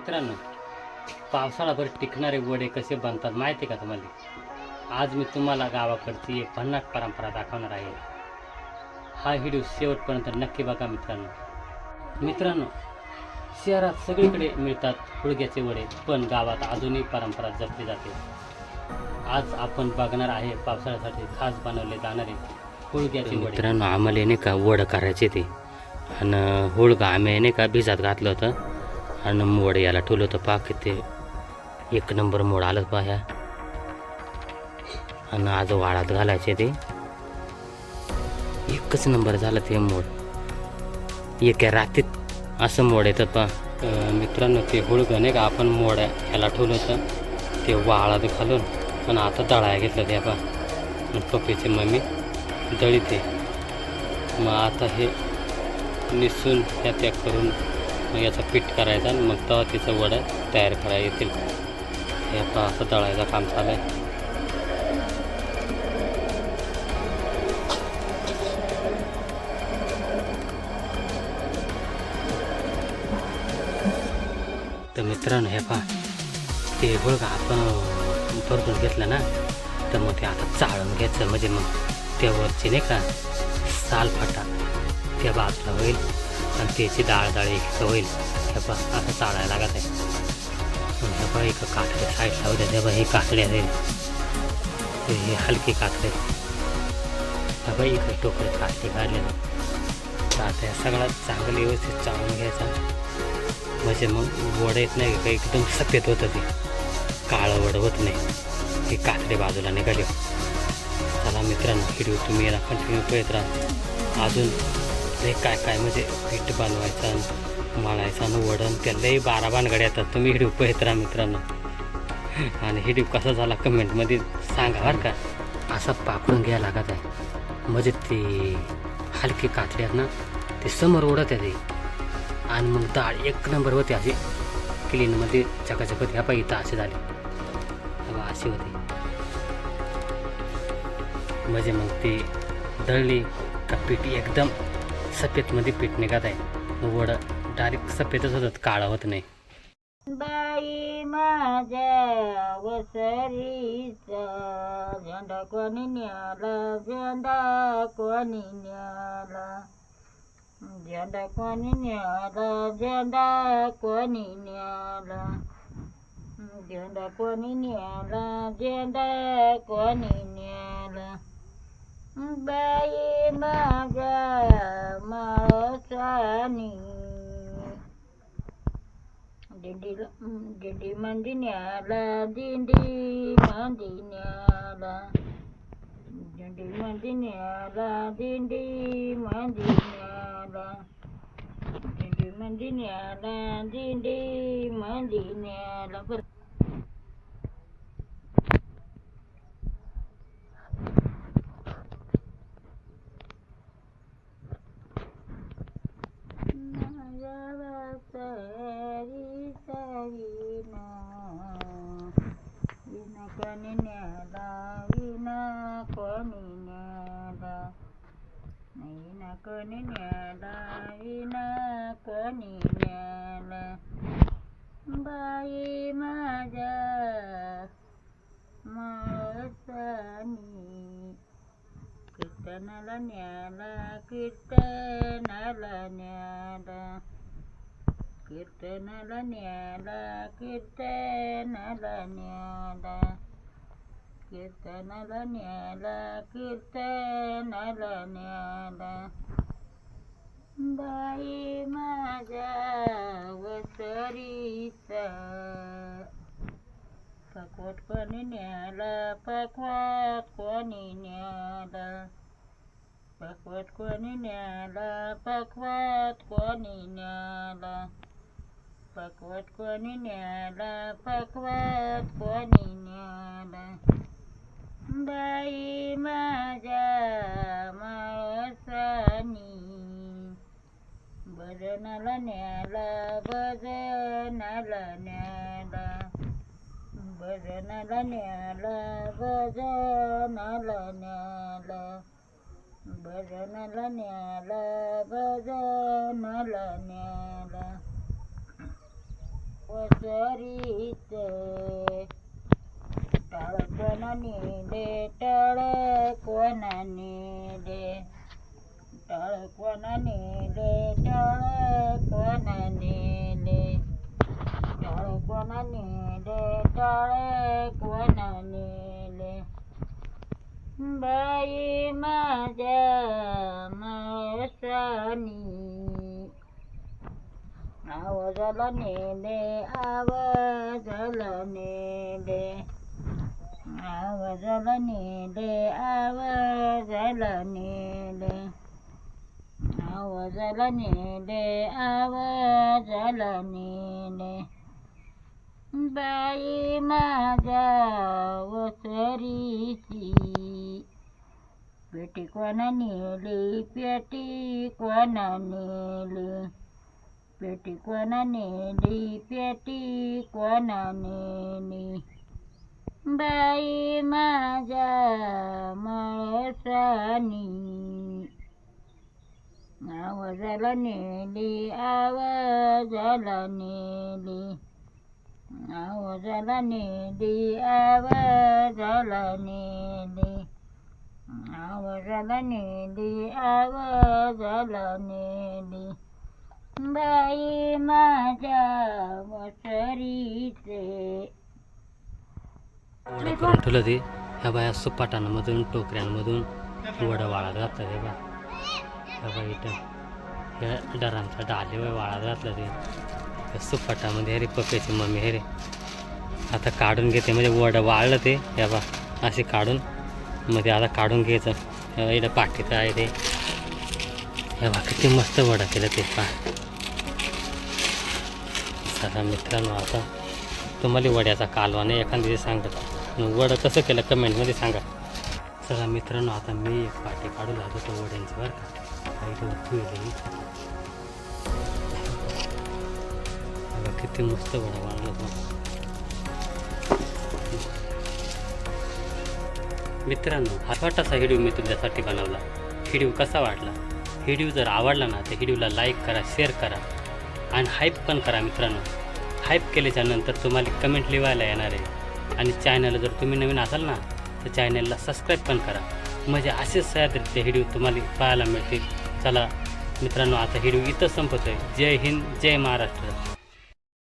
मित्रांनो, पावसाळाभर टिकणारे वडे कसे बनतात माहिती आहे का तुम्हाला? आज मी तुम्हाला गावाकडची एक भन्नाट परंपरा दाखवणार आहे. हा व्हिडिओ शेवटपर्यंत नक्की बघा मित्रांनो, शहरात सगळीकडे मिळतात हुळग्याचे वडे, पण गावात अजूनही परंपरा जपली जाते. आज आपण बघणार आहे पावसाळ्यासाठी खास बनवले जाणारे हुळग्याचे वडे. मित्रांनो, आम्हाला नाही का वडं करायचे ते, आणि हुळगा आम्ही नाही का भिजत घातलं होतं आणि मोड याला ठेवलं होतं. पाक ते एक नंबर मोड आलं पा ह्या, आणि आज वाळात घालायचे ते एकच नंबर झालं ते मोड. एका रात्रीत असं मोड येतं पा. मित्रांनो, ते हुळगं नाही का आपण मोड याला ठेवलं होतं ते वाळात घालून, पण आता दळायला घेतलं ते पा. पप्पीची मम्मी दळी ते. मग आता हे निसून ह्या त्या करून मग याचा पीठ करायचा आणि मग तेव्हा तिचं वडं तयार करायला येतील. हे आता असं दळायचं काम चालू आहे. तर मित्रांनो, हे पहा ते हुळगा आपण भरपूर घेतलं ना, तर मग ते आता चाळून घ्यायचं, म्हणजे मग त्यावरची नाही का सालफाटा त्या बाजूला होईल आणि त्याची डाळ एक होईल. हे पहा असं चाळायला लागत आहे. ह्या पहा एक कातड्या साईडला होत्या, तेव्हा हे कातड्या आहेत, हे हलकी कातडे. ह्या पहा इकडे टोकरे कातडे काढलेले. तर आता सगळा चांगलं व्यवस्थित चाळून घ्यायचा, म्हणजे मग वडं येत नाही का एकदम सफेद होतं, ते काळं वडं होत नाही. हे कातडे बाजूला निघाले. चला मित्रांनो, व्हिडिओ तुम्ही याला कंटिन्यू करत राहा. अजून हे काय म्हणजे पीठ बनवायचं, मळायचं आणि वडण, त्यालाही 12 भानगड्या येतात. तुम्ही व्हिडिओ पाहत राहा मित्रांनो. आणि व्हिडिओ कसा झाला कमेंटमध्ये सांगा बरं का. असा पाकडून घ्यायला लागत आहे, म्हणजे ते हलकी कातड्यात ना ते समोर ओढत आहे ते, आणि मग डाळ एक नंबर होते अशी क्लीनमध्ये चकाचक होते. ह्या पाहिजे इथं असे झाले, अशी होते. म्हणजे मग ते दळली का पीठ एकदम सफेदमध्ये पीठ निघत आहे. वडं डायरेक्ट सफेदच होतात, काळं होत नाही. बाई माझ्या वसरीचा झेंडा कोणी न्याला, झेंडा कोणी न्याला, झेंडा कोणी न्याला, झेंडा कोणी न्याला, झेंडा कोणी न्याला, झेंडा कोणी न्याला. बाई माझ्या माळसानी दिंडी मंदी न्याला, दिंडी मंदी न्याला, दिंडी मंदी न्याला, दिंडी मंदी न्याला, दिंडी मंदी न्याला, दिंडी मंदी न्याला. विना कोणी न्याला, विना कोणी न्याला, विना कोणी न्याला, विना कोणी न्याला. बाई माझ्या माळसानी कीर्तनाला न्याला, कीर्तनाला न्याला, कीर्तनाला न्याला, कीर्तनाला न्याला, कीर्तनाला न्याला, कीर्तनाला न्याला. बाई माझ्या वसरीचा पकवाट कोणी न्याला, पकवाट कोणी न्याला, पकवाट कोणी न्याला, पकवाट कोणी न्याला, पकवाट कोणी न्याला, पकवाट कोणी न्याला. बाई माझ्या माळसानी भजनाला न्याला, भजनाला न्याला, भजनाला न्याला, भजनाला न्याला, भजनाला न्याला, भजनाला न्याला. वसरीचे टाळ कोणाने दे टाळ कोणाने दे टाळ कोणाने दे टाळ कोणाने दे टाळ कोणाने दे टाळ कोणाने दे बाई माझ्या माळसानी आवाजाला नेले आवाजाला नेले आवाजाला नेले आवाजाला नेले आवाजाला नेले आवाजाला नेले बाई माझ्या वसरीची पेटी कोणा नेली पेटी कोणा नेली पेटी कोणा नेली पेटी कोणा नेली बाई माझ्या माळसानी आवाजाला नेली आवाजाला नेली आवाजाला नेली आवाजाला नेली आवाजाला नेली आवाजाला नेली बाई माझ्या वसरीचे वडं करून ठेवलं ते ह्या बाया सुपाटांमधून टोकऱ्यांमधून वडं वाळत घातलं ते बा ह्या बाई इथं ह्या डरांचा डाले वाळत घातलं ते त्या सुपाटामध्ये अरे पप्प्याची मम्मी हे रे आता काढून घेते म्हणजे वडं वाळलं ते ह्या बा असे काढून मध्ये आता काढून घ्यायचं इथं पाठीचं आहे ते ह्या बा किती मस्त वडं केलं ते पा चला मित्रांनो आता तुम्हाला वड्याचा कालवा नाही एखाद्या दिवशी सांगत वडं कसं केलं कमेंटमध्ये सांगा चला मित्रांनो आता मी एक पाठी काढून जातो तो वड्यांची बरं का इथं ठेवली किती मस्त वडा वाढला तो मित्रांनो हा छोटासा व्हिडिओ मी तुमच्यासाठी बनवला व्हिडिओ कसा वाटला व्हिडिओ जर आवडला ना तर व्हिडिओला लाईक करा शेअर करा आणि हाईप पण करा मित्रांनो हाईप केल्याच्यानंतर तुम्हाला कमेंट लिहायला येणार आहे आणि चॅनलला जर तुम्ही नवीन असाल ना तर चॅनलला सबस्क्राईब पण करा म्हणजे असेच सह्याद्रीचे व्हिडिओ तुम्हाला पाहायला मिळतील चला मित्रांनो आता व्हिडिओ इथं संपतोय जय हिंद जय महाराष्ट्र